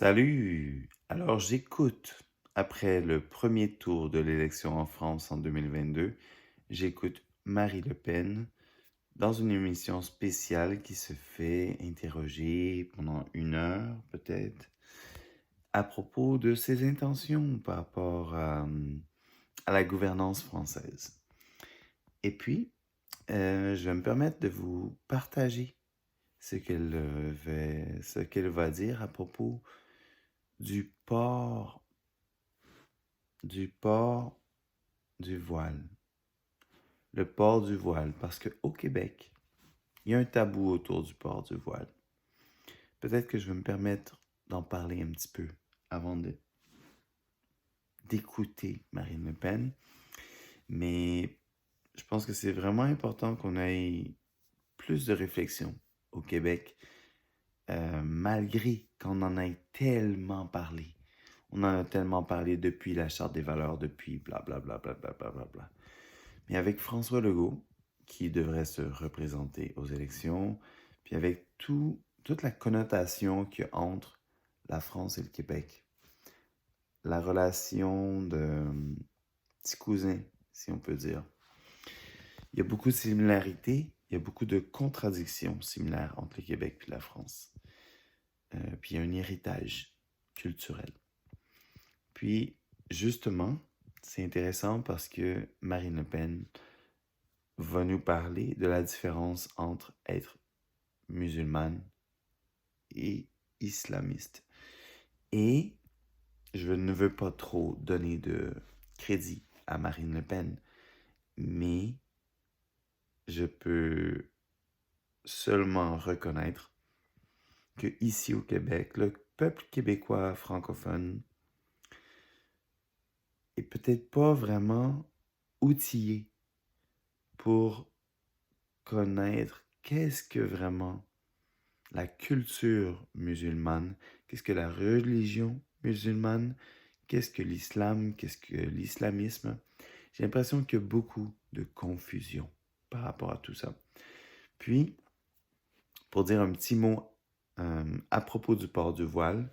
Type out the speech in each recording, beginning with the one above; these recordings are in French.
Salut! Alors j'écoute, après le premier tour de l'élection en France en 2022, j'écoute Marie Le Pen dans une émission spéciale qui se fait interroger pendant 1 heure peut-être à propos de ses intentions par rapport à la gouvernance française. Et puis, je vais me permettre de vous partager ce qu'elle va dire à propos du port du port du voile. Le port du voile, parce qu'au Québec, il y a un tabou autour du port du voile. Peut-être que je vais me permettre d'en parler un petit peu avant d'écouter Marine Le Pen, mais je pense que c'est vraiment important qu'on ait plus de réflexion au Québec, malgré qu'on en ait tellement parlé. On en a tellement parlé depuis la Charte des valeurs, depuis blablabla, blablabla, blablabla. Mais avec François Legault, qui devrait se représenter aux élections, puis avec toute la connotation qu'il y a entre la France et le Québec, la relation de petit cousin, si on peut dire. Il y a beaucoup de similarités, il y a beaucoup de contradictions similaires entre le Québec et la France. Puis il y a un héritage culturel. Puis, justement, c'est intéressant parce que Marine Le Pen va nous parler de la différence entre être musulmane et islamiste. Et je ne veux pas trop donner de crédit à Marine Le Pen, mais je peux seulement reconnaître que ici au Québec, le peuple québécois francophone est peut-être pas vraiment outillé pour connaître qu'est-ce que vraiment la culture musulmane, qu'est-ce que la religion musulmane, qu'est-ce que l'islam, qu'est-ce que l'islamisme. J'ai l'impression qu'il y a beaucoup de confusion par rapport à tout ça. Puis, pour dire un petit mot à propos du port du voile,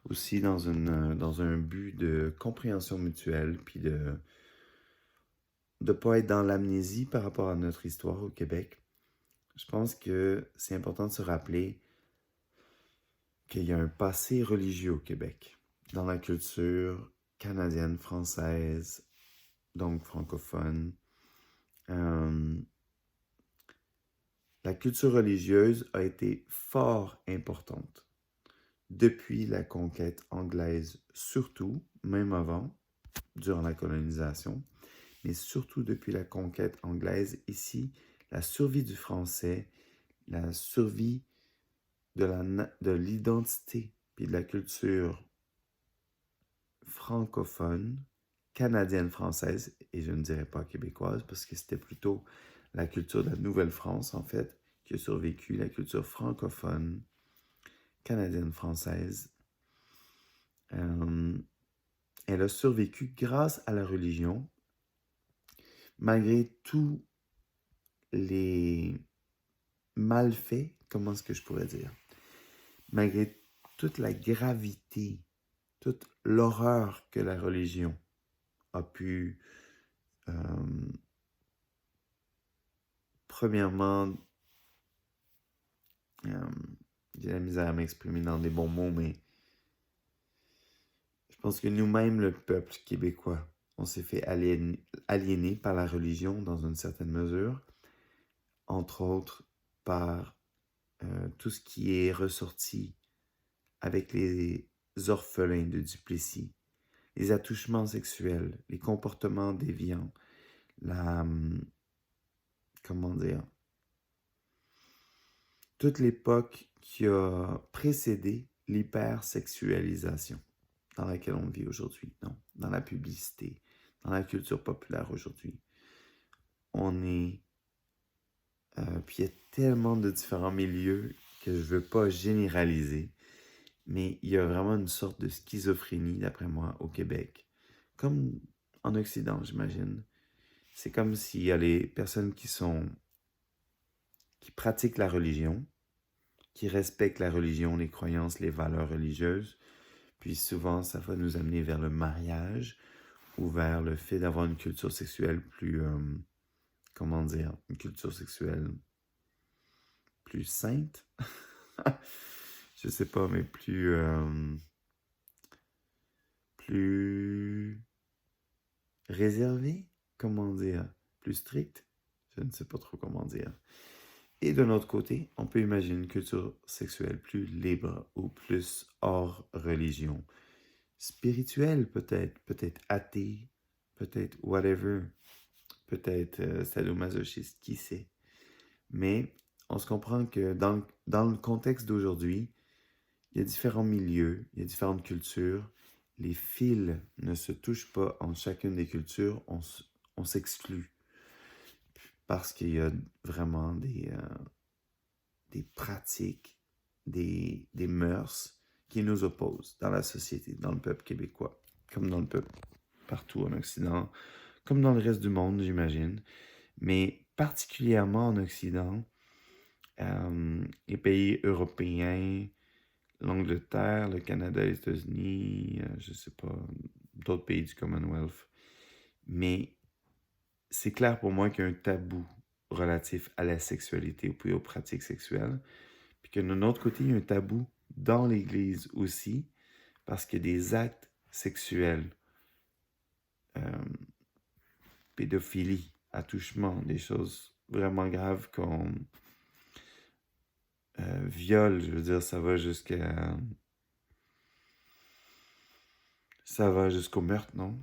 aussi dans un but de compréhension mutuelle, puis de ne pas être dans l'amnésie par rapport à notre histoire au Québec. Je pense que c'est important de se rappeler qu'il y a un passé religieux au Québec, dans la culture canadienne, française, donc francophone. Euh, la culture religieuse a été fort importante depuis la conquête anglaise, surtout, même avant, durant la colonisation, mais surtout depuis la conquête anglaise. Ici, la survie du français, la survie de l'identité puis de la culture francophone, canadienne-française, et je ne dirais pas québécoise, parce que c'était plutôt la culture de la Nouvelle-France, en fait, qui a survécu, la culture francophone, canadienne-française. Euh, Elle a survécu grâce à la religion, malgré tous les malfaits, comment est-ce que je pourrais dire, malgré toute la gravité, toute l'horreur que la religion a pu, premièrement, euh, j'ai la misère à m'exprimer dans des bons mots, mais je pense que nous-mêmes, le peuple québécois, on s'est fait aliéner par la religion dans une certaine mesure, entre autres par tout ce qui est ressorti avec les orphelins de Duplessis, les attouchements sexuels, les comportements déviants, la, comment dire, toute l'époque qui a précédé l'hypersexualisation dans laquelle on vit aujourd'hui, non, dans la publicité, dans la culture populaire aujourd'hui. On est... puis il y a tellement de différents milieux que je ne veux pas généraliser, mais il y a vraiment une sorte de schizophrénie, d'après moi, au Québec. Comme en Occident, j'imagine. C'est comme s'il y a les personnes qui pratiquent la religion, qui respectent la religion, les croyances, les valeurs religieuses, Puis souvent, ça va nous amener vers le mariage ou vers le fait d'avoir une culture sexuelle plus, comment dire, une culture sexuelle plus sainte. Je sais pas, mais plus réservée, comment dire, plus stricte. Je ne sais pas trop comment dire. Et d'un autre côté, on peut imaginer une culture sexuelle plus libre ou plus hors religion. Spirituelle peut-être, peut-être athée, peut-être whatever, peut-être sadomasochiste, qui sait. Mais on se comprend que dans le contexte d'aujourd'hui, il y a différents milieux, il y a différentes cultures. Les fils ne se touchent pas en chacune des cultures, on s'exclut. Parce qu'il y a vraiment des pratiques, des mœurs qui nous opposent dans la société, dans le peuple québécois, comme dans le peuple partout en Occident, comme dans le reste du monde, j'imagine. Mais particulièrement en Occident, les pays européens, l'Angleterre, le Canada, les États-Unis, je sais pas, d'autres pays du Commonwealth. Mais c'est clair pour moi qu'il y a un tabou relatif à la sexualité puis aux pratiques sexuelles. Puis que d'un autre côté, il y a un tabou dans l'Église aussi, parce qu'il y a des actes sexuels, pédophilie, attouchement, des choses vraiment graves comme viol, je veux dire, ça va jusqu'au meurtre, non?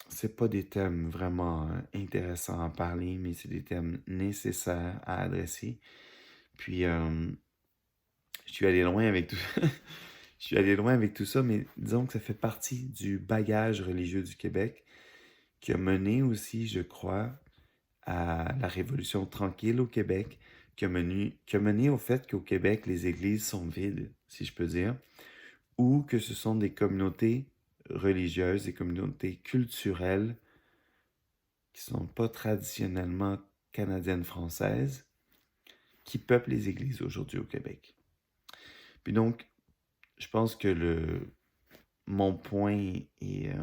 C'est pas des thèmes vraiment intéressants à parler, mais c'est des thèmes nécessaires à adresser. Puis, je suis allé loin avec tout je suis allé loin avec tout ça, mais disons que ça fait partie du bagage religieux du Québec qui a mené aussi, je crois, à la Révolution tranquille au Québec, qui a mené au fait qu'au Québec, les églises sont vides, si je peux dire, ou que ce sont des communautés religieuses, des communautés culturelles qui sont pas traditionnellement canadiennes-françaises, qui peuplent les églises aujourd'hui au Québec. Puis donc, je pense que mon point est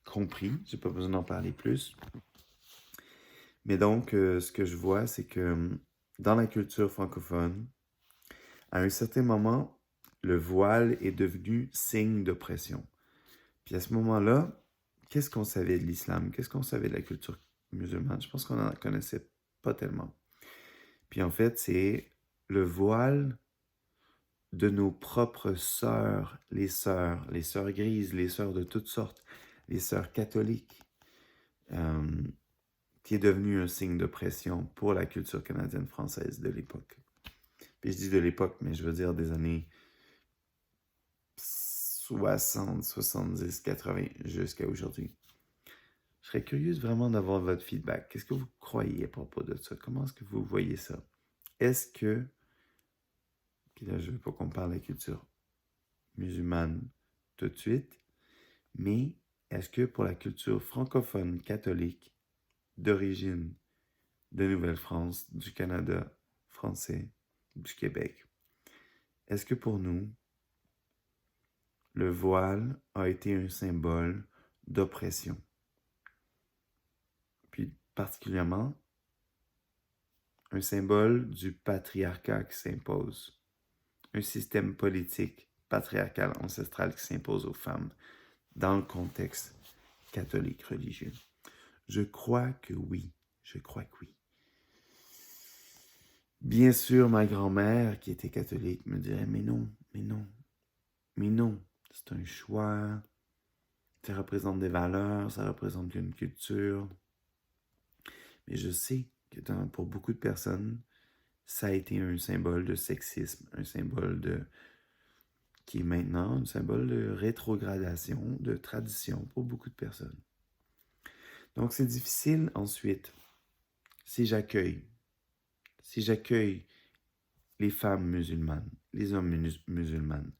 compris. J'ai pas besoin d'en parler plus. Mais donc, ce que je vois, c'est que dans la culture francophone, à un certain moment, le voile est devenu signe d'oppression. Puis à ce moment-là, qu'est-ce qu'on savait de l'islam? Qu'est-ce qu'on savait de la culture musulmane? Je pense qu'on n'en connaissait pas tellement. Puis en fait, c'est le voile de nos propres sœurs, les sœurs grises, les sœurs de toutes sortes, les sœurs catholiques, qui est devenu un signe d'oppression pour la culture canadienne-française de l'époque. Puis je dis de l'époque, mais je veux dire des années 60, 70, 80 jusqu'à aujourd'hui. Je serais curieuse vraiment d'avoir votre feedback. Qu'est-ce que vous croyez à propos de ça? Comment est-ce que vous voyez ça? Est-ce que, puis là je ne veux pas qu'on parle de la culture musulmane tout de suite, mais est-ce que pour la culture francophone catholique d'origine de Nouvelle-France, du Canada français, du Québec, est-ce que pour nous, le voile a été un symbole d'oppression? Puis particulièrement, un symbole du patriarcat qui s'impose. Un système politique patriarcal ancestral qui s'impose aux femmes dans le contexte catholique religieux. Je crois que oui. Je crois que oui. Bien sûr, ma grand-mère, qui était catholique, me dirait, mais non, mais non, mais non, c'est un choix, ça représente des valeurs, ça représente une culture. Mais je sais que pour beaucoup de personnes, ça a été un symbole de sexisme, un symbole qui est maintenant un symbole de rétrogradation, de tradition pour beaucoup de personnes. Donc c'est difficile ensuite, si j'accueille les femmes musulmanes, les hommes musulmanes,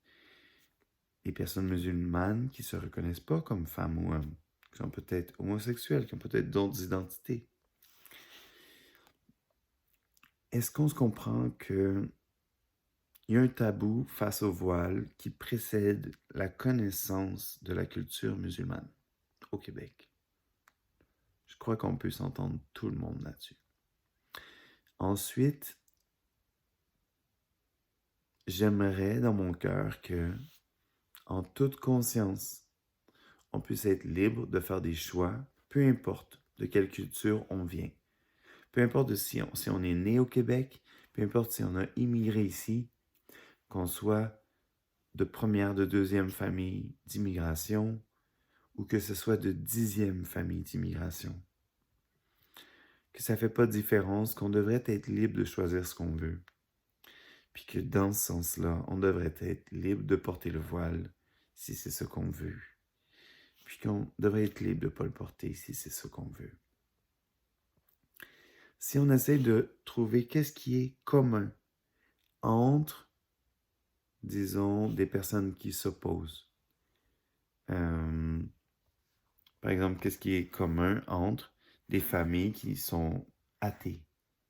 les personnes musulmanes qui ne se reconnaissent pas comme femmes ou hommes, qui sont peut-être homosexuels, qui ont peut-être d'autres identités. Est-ce qu'on se comprend que il y a un tabou face au voile qui précède la connaissance de la culture musulmane au Québec. Je crois qu'on peut s'entendre tout le monde là-dessus. Ensuite, j'aimerais dans mon cœur que, en toute conscience, on puisse être libre de faire des choix, peu importe de quelle culture on vient. Peu importe si on est né au Québec, peu importe si on a immigré ici, qu'on soit de première, de deuxième famille d'immigration, ou que ce soit de 10e famille d'immigration. Que ça ne fait pas de différence, qu'on devrait être libre de choisir ce qu'on veut. Puis que dans ce sens-là, on devrait être libre de porter le voile si c'est ce qu'on veut. Puis qu'on devrait être libre de ne pas le porter si c'est ce qu'on veut. Si on essaie de trouver qu'est-ce qui est commun entre, disons, des personnes qui s'opposent. Par exemple, qu'est-ce qui est commun entre des familles qui sont athées,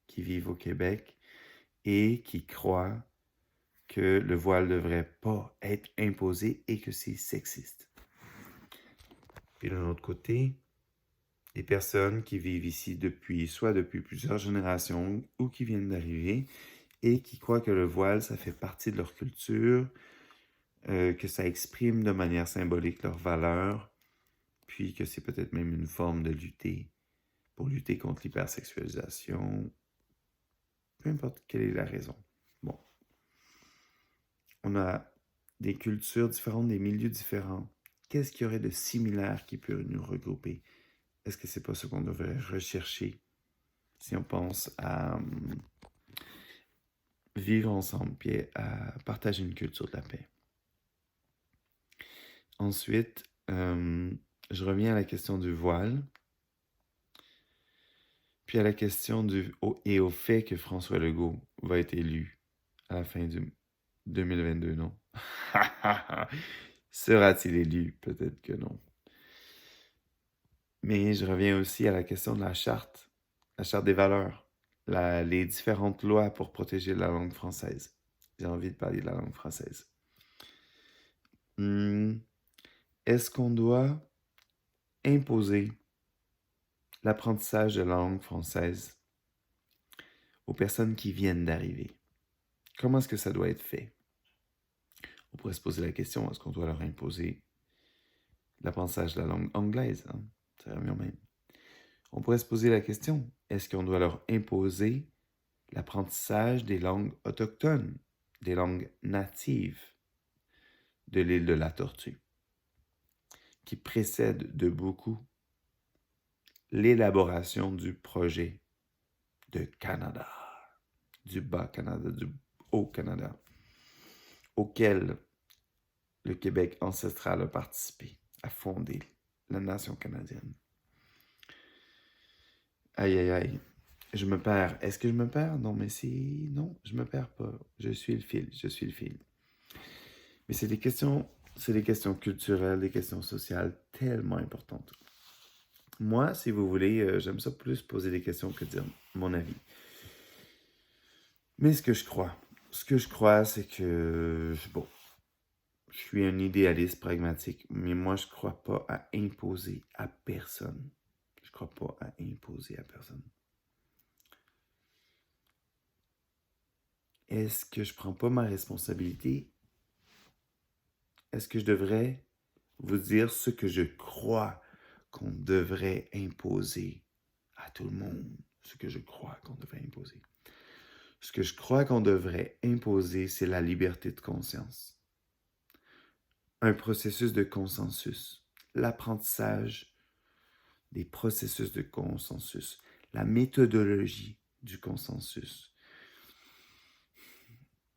qui vivent au Québec et qui croient que le voile ne devrait pas être imposé et que c'est sexiste. Puis d'un autre côté, des personnes qui vivent ici soit depuis plusieurs générations ou qui viennent d'arriver et qui croient que le voile, ça fait partie de leur culture, que ça exprime de manière symbolique leurs valeurs, puis que c'est peut-être même une forme de pour lutter contre l'hypersexualisation. Peu importe quelle est la raison. Bon. On a des cultures différentes, des milieux différents. Qu'est-ce qu'il y aurait de similaire qui peut nous regrouper? Est-ce que c'est pas ce qu'on devrait rechercher si on pense à vivre ensemble et à partager une culture de la paix? Ensuite, je reviens à la question du voile, puis à la question et au fait que François Legault va être élu à la fin du 2022, non? Sera-t-il élu? Peut-être que non. Mais je reviens aussi à la question de la charte des valeurs, les différentes lois pour protéger la langue française. J'ai envie de parler de la langue française. Est-ce qu'on doit imposer l'apprentissage de la langue française aux personnes qui viennent d'arriver? Comment est-ce que ça doit être fait? On pourrait se poser la question, est-ce qu'on doit leur imposer l'apprentissage de la langue anglaise? Hein? Ça revient même. On pourrait se poser la question, est-ce qu'on doit leur imposer l'apprentissage des langues autochtones, des langues natives de l'île de la Tortue, qui précèdent de beaucoup l'élaboration du projet de Canada, du Bas-Canada, du Haut-Canada, auquel le Québec ancestral a participé, a fondé la nation canadienne. Aïe, aïe, aïe. Je me perds. Est-ce que je me perds? Non, mais non, je me perds pas. Je suis le fil. Mais c'est des questions culturelles, des questions sociales tellement importantes. Moi, si vous voulez, j'aime ça plus poser des questions que dire mon avis. Mais ce que je crois, c'est que, bon, je suis un idéaliste pragmatique, mais moi, je crois pas à imposer à personne. Je crois pas à imposer à personne. Est-ce que je prends pas ma responsabilité? Est-ce que je devrais vous dire ce que je crois qu'on devrait imposer à tout le monde? Ce que je crois qu'on devrait imposer. Ce que je crois qu'on devrait imposer, c'est la liberté de conscience. Un processus de consensus. L'apprentissage des processus de consensus. La méthodologie du consensus.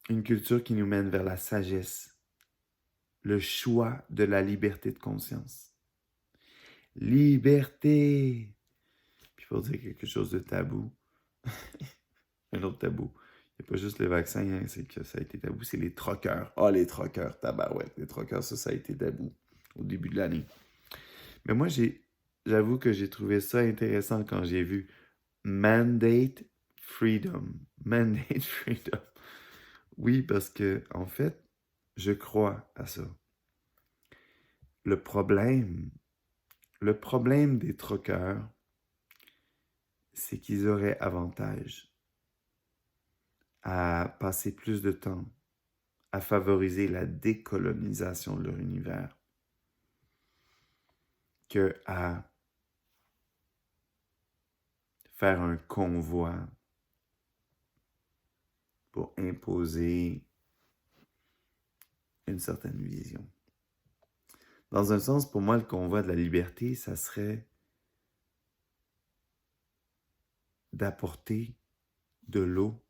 Une culture qui nous mène vers la sagesse. Le choix de la liberté de conscience. Liberté! Puis pour dire quelque chose de tabou, un autre tabou, il n'y a pas juste le vaccin, hein, c'est que ça a été tabou, c'est les troqueurs. Ah, les troqueurs, tabarouette, les troqueurs, ça a été tabou au début de l'année. Mais moi, j'avoue que j'ai trouvé ça intéressant quand j'ai vu Mandate Freedom. Mandate Freedom. Oui, parce que, en fait, je crois à ça. Le problème, le problème des troqueurs, c'est qu'ils auraient avantage à passer plus de temps à favoriser la décolonisation de leur univers que à faire un convoi pour imposer une certaine vision. Dans un sens, pour moi, le convoi de la liberté, ça serait d'apporter de l'eau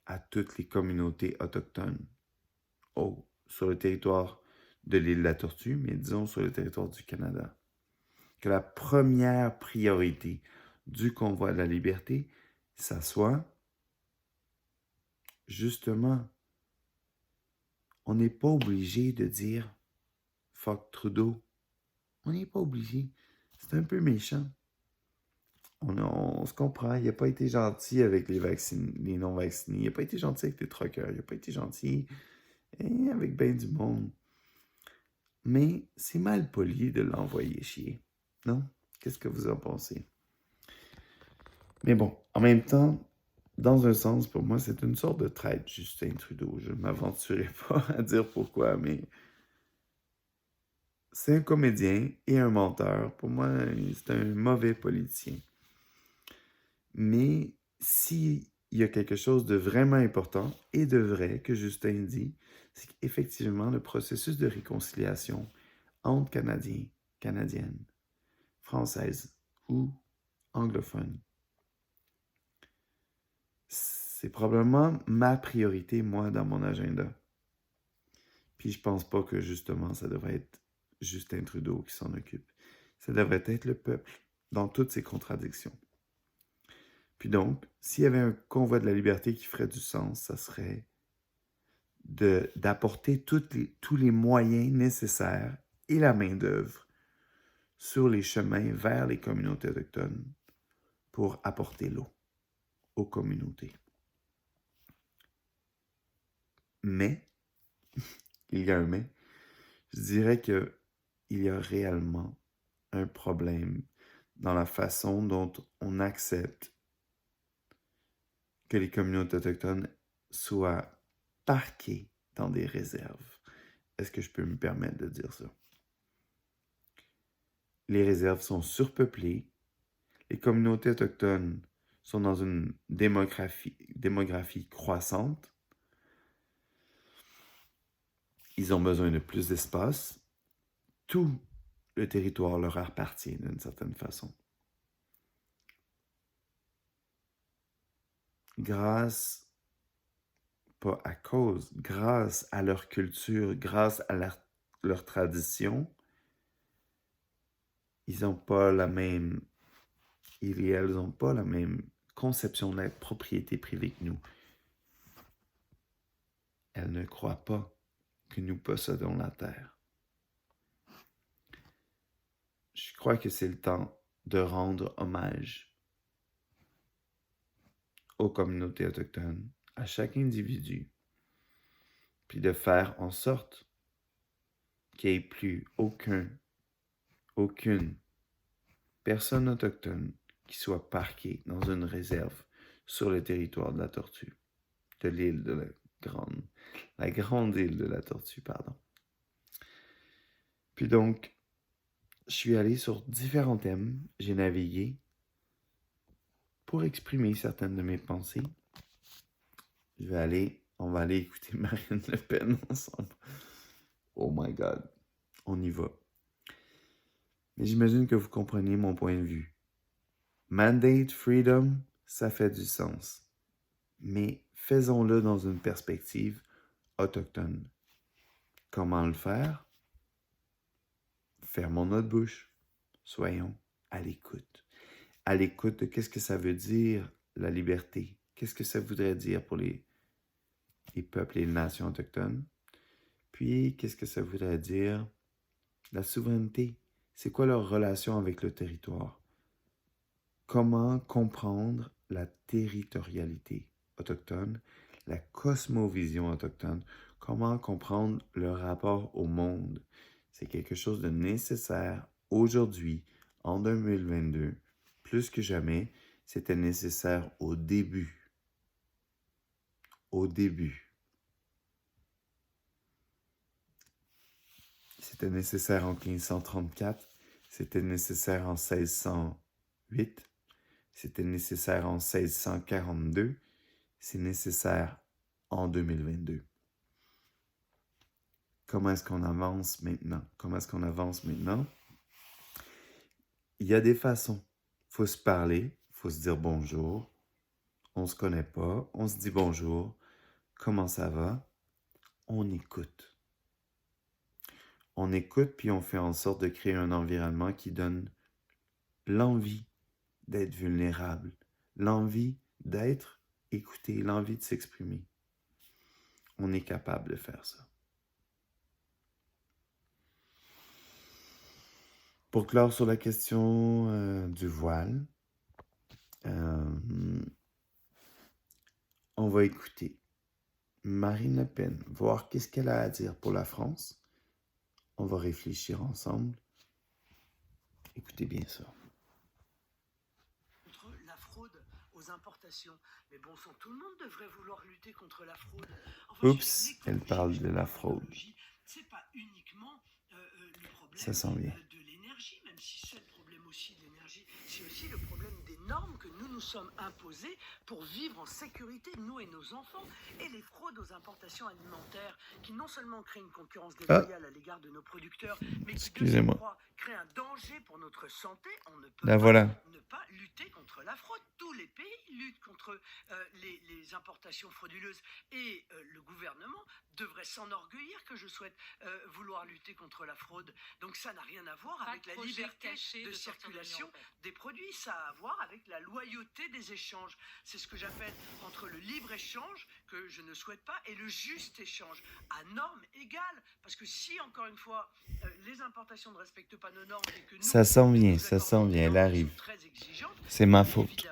à toutes les communautés autochtones sur le territoire de l'île de la Tortue, mais disons sur le territoire du Canada. Que la première priorité du convoi de la liberté, ça soit justement, on n'est pas obligé de dire fuck Trudeau. On n'est pas obligé. C'est un peu méchant. On se comprend. Il n'a pas été gentil avec les non-vaccinés. Il n'a pas été gentil avec les truckers. Il n'a pas été gentil avec ben du monde. Mais c'est mal poli de l'envoyer chier. Non? Qu'est-ce que vous en pensez? Mais bon, en même temps, dans un sens, pour moi, c'est une sorte de traître, Justin Trudeau. Je ne m'aventurerai pas à dire pourquoi, mais c'est un comédien et un menteur. Pour moi, c'est un mauvais politicien. Mais s'il y a quelque chose de vraiment important et de vrai que Justin dit, c'est qu'effectivement, le processus de réconciliation entre Canadiens, Canadiennes, Françaises ou anglophones, c'est probablement ma priorité, moi, dans mon agenda. Puis je pense pas que justement, ça devrait être Justin Trudeau qui s'en occupe. Ça devrait être le peuple, dans toutes ses contradictions. Puis donc, s'il y avait un convoi de la liberté qui ferait du sens, ça serait d'apporter tous les moyens nécessaires et la main-d'œuvre sur les chemins vers les communautés autochtones pour apporter l'eau aux communautés. Mais, il y a un mais, je dirais qu'il y a réellement un problème dans la façon dont on accepte que les communautés autochtones soient parquées dans des réserves. Est-ce que je peux me permettre de dire ça? Les réserves sont surpeuplées. Les communautés autochtones sont dans une démographie croissante. Ils ont besoin de plus d'espace. Tout le territoire leur appartient d'une certaine façon. Grâce, pas à cause, grâce à leur culture, grâce à leur tradition, ils n'ont pas la même, ils et elles n'ont pas la même conception de la propriété privée que nous. Elles ne croient pas que nous possédons la terre. Je crois que c'est le temps de rendre hommage aux communautés autochtones, à chaque individu, puis de faire en sorte qu'il n'y ait plus aucune personne autochtone qui soit parquée dans une réserve sur le territoire de la Tortue, de l'île de la grande île de la Tortue, pardon. Puis donc, je suis allé sur différents thèmes, j'ai navigué pour exprimer certaines de mes pensées. On va aller écouter Marine Le Pen ensemble. Oh my God, on y va. Mais j'imagine que vous comprenez mon point de vue. Mandate freedom, ça fait du sens. Mais faisons-le dans une perspective autochtone. Comment le faire? Fermons notre bouche. Soyons à l'écoute. À l'écoute de qu'est-ce que ça veut dire la liberté. Qu'est-ce que ça voudrait dire pour les peuples et les nations autochtones. Puis, qu'est-ce que ça voudrait dire la souveraineté? C'est quoi leur relation avec le territoire? Comment comprendre la territorialité autochtone, la cosmovision autochtone, comment comprendre le rapport au monde. C'est quelque chose de nécessaire aujourd'hui, en 2022, plus que jamais. C'était nécessaire au début. Au début. C'était nécessaire en 1534, c'était nécessaire en 1608, c'était nécessaire en 1642, c'est nécessaire en 2022. Comment est-ce qu'on avance maintenant? Comment est-ce qu'on avance maintenant? Il y a des façons. Il faut se parler, il faut se dire bonjour. On ne se connaît pas, on se dit bonjour. Comment ça va? On écoute. On écoute, puis on fait en sorte de créer un environnement qui donne l'envie d'être vulnérable, l'envie d'être écouté, l'envie de s'exprimer. On est capable de faire ça. Pour clore sur la question du voile, on va écouter Marine Le Pen, voir qu'est-ce qu'elle a à dire pour la France. On va réfléchir ensemble. Écoutez bien ça. Contre la fraude aux importations. Mais bon sang, tout le monde devrait vouloir lutter contre la fraude. Enfin, Oups, elle parle de la fraude. C'est pas uniquement le problème ça s'en vient. De l'énergie, même si c'est le problème aussi de l'énergie, c'est aussi le problème des normes que nous nous sommes imposées pour vivre en sécurité, nous et nos enfants, et les fraudes aux importations alimentaires qui non seulement créent une concurrence déloyale à l'égard de nos producteurs, mais qui, de surcroît, créent un danger pour notre santé. On ne peut ne pas lutter contre la fraude. Tous les pays luttent contre les importations frauduleuses, et le gouvernement devrait s'enorgueillir que je souhaite vouloir lutter contre la fraude. Donc ça n'a rien à voir avec la liberté de circulation des produits, ça a à voir avec la loyauté des échanges. C'est ce que j'appelle entre le libre-échange, que je ne souhaite pas, et le juste échange, à normes égales. Parce que si, encore une fois, les importations ne respectent pas nos normes et que nous... Ça s'en vient, elle arrive. C'est ma faute.